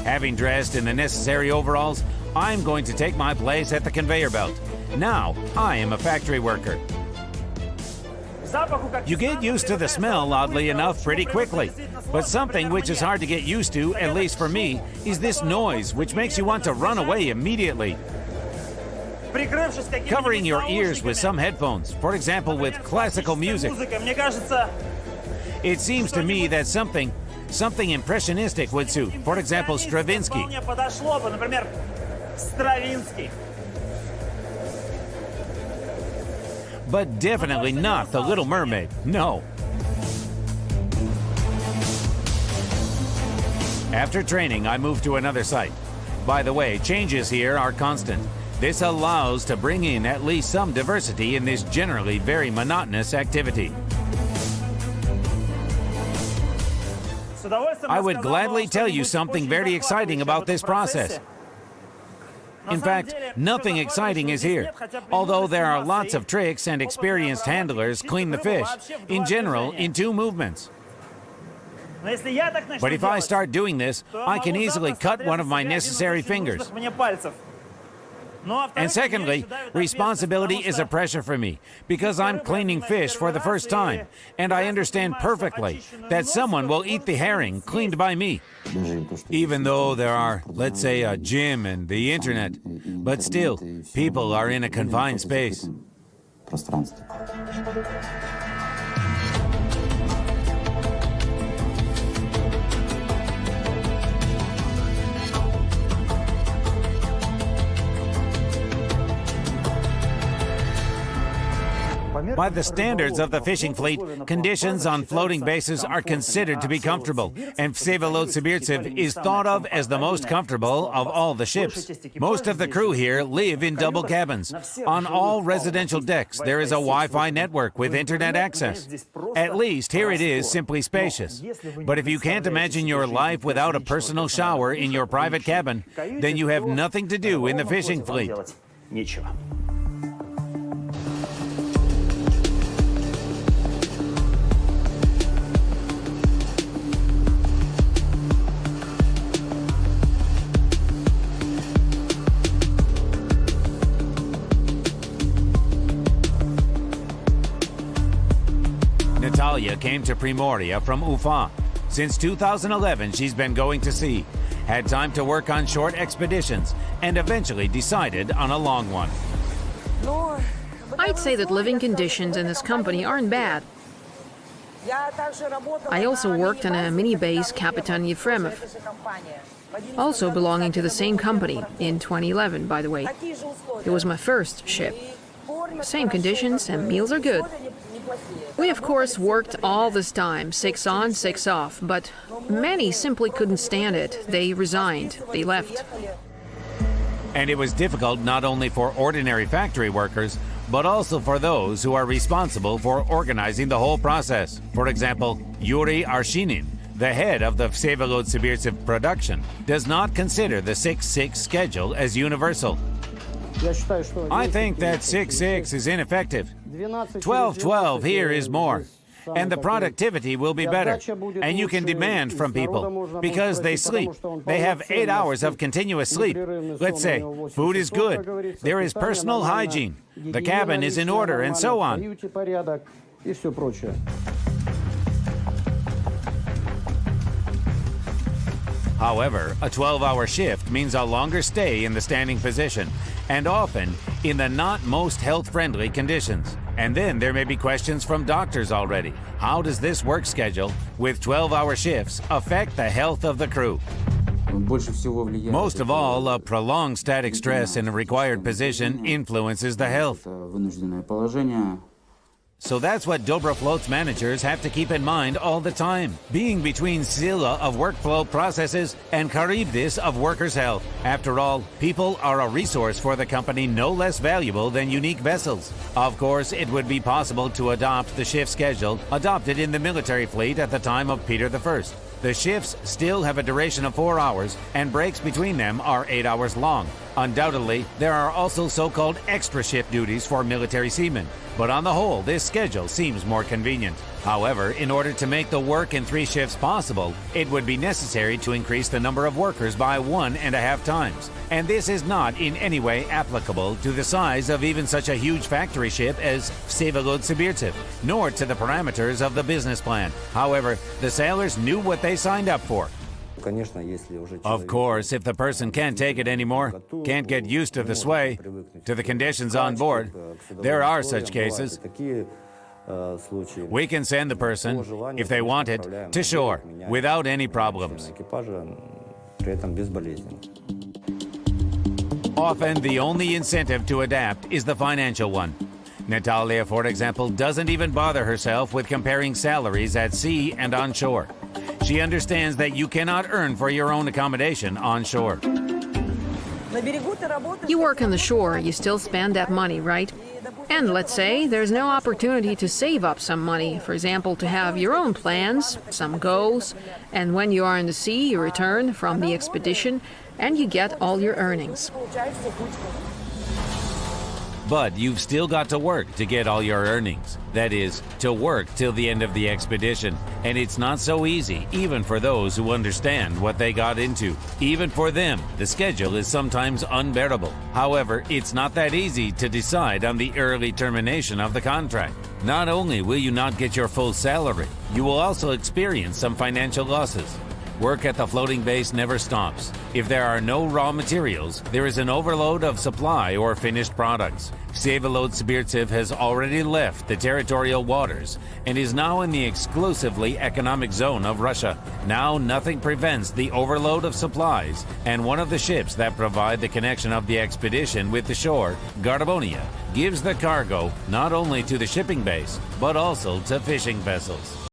Having dressed in the necessary overalls, I'm going to take my place at the conveyor belt. Now, I am a factory worker. You get used to the smell, oddly enough, pretty quickly. But something which is hard to get used to, at least for me, is this noise, which makes you want to run away immediately. Covering your ears with some headphones, for example with classical music. It seems to me that something impressionistic would suit, for example Stravinsky. But definitely not The Little Mermaid, no. After training, I moved to another site. By the way, changes here are constant. This allows to bring in at least some diversity in this generally very monotonous activity. I would gladly tell you something very exciting about this process. In fact, nothing exciting is here. Although there are lots of tricks and experienced handlers clean the fish, in general, in 2 movements. But if I start doing this, I can easily cut one of my necessary fingers. And secondly, responsibility is a pressure for me, because I'm cleaning fish for the first time, and I understand perfectly that someone will eat the herring cleaned by me. Even though there are, let's say, a gym and the internet, but still, people are in a confined space. By the standards of the fishing fleet, conditions on floating bases are considered to be comfortable, and Vsevolod-Sibirtsev is thought of as the most comfortable of all the ships. Most of the crew here live in double cabins. On all residential decks, there is a Wi-Fi network with internet access. At least here it is simply spacious. But if you can't imagine your life without a personal shower in your private cabin, then you have nothing to do in the fishing fleet. Natalia came to Primoria from Ufa. Since 2011, she's been going to sea, had time to work on short expeditions, and eventually decided on a long one. I'd say that living conditions in this company aren't bad. I also worked on a mini base, Kapitan Yefremov, also belonging to the same company, in 2011, by the way. It was my first ship. Same conditions, and meals are good. We, of course, worked all this time, 6 on, 6 off, but many simply couldn't stand it. They resigned. They left. And it was difficult not only for ordinary factory workers, but also for those who are responsible for organizing the whole process. For example, Yuri Arshinin, the head of the Vsevolod-Sibirtsev production, does not consider the 6-6 schedule as universal. I think that 6-6 is ineffective. 12-12 here is more, and the productivity will be better, and you can demand from people, because they sleep. They have 8 hours of continuous sleep. Let's say, food is good, there is personal hygiene, the cabin is in order, and so on. However, a 12-hour shift means a longer stay in the standing position, and often in the not most health-friendly conditions. And then there may be questions from doctors already. How does this work schedule with 12-hour shifts affect the health of the crew? Most of all, a prolonged static stress in a required position influences the health. So that's what Dobroflot's managers have to keep in mind all the time, being between Sila of workflow processes and Charybdis of workers' health. After all, people are a resource for the company no less valuable than unique vessels. Of course, it would be possible to adopt the shift schedule adopted in the military fleet at the time of Peter I. The shifts still have a duration of 4 hours, and breaks between them are 8 hours long. Undoubtedly, there are also so-called extra shift duties for military seamen, but on the whole, this schedule seems more convenient. However, in order to make the work in 3 shifts possible, it would be necessary to increase the number of workers by 1.5 times. And this is not in any way applicable to the size of even such a huge factory ship as Vsevolod-Sibirtsev, nor to the parameters of the business plan. However, the sailors knew what they signed up for. Of course, if the person can't take it anymore, can't get used to the sway, to the conditions on board, there are such cases. We can send the person, if they want it, to shore without any problems. Often, the only incentive to adapt is the financial one. Natalia, for example, doesn't even bother herself with comparing salaries at sea and on shore. She understands that you cannot earn for your own accommodation on shore. You work on the shore, you still spend that money, right? And let's say there's no opportunity to save up some money, for example, to have your own plans, some goals, and when you are in the sea, you return from the expedition and you get all your earnings. But you've still got to work to get all your earnings. That is, to work till the end of the expedition. And it's not so easy, even for those who understand what they got into. Even for them, the schedule is sometimes unbearable. However, it's not that easy to decide on the early termination of the contract. Not only will you not get your full salary, you will also experience some financial losses. Work at the floating base never stops. If there are no raw materials, there is an overload of supply or finished products. Vsevolod-Sibirtsev has already left the territorial waters and is now in the exclusively economic zone of Russia. Now nothing prevents the overload of supplies, and one of the ships that provide the connection of the expedition with the shore, Garbonia, gives the cargo not only to the shipping base, but also to fishing vessels.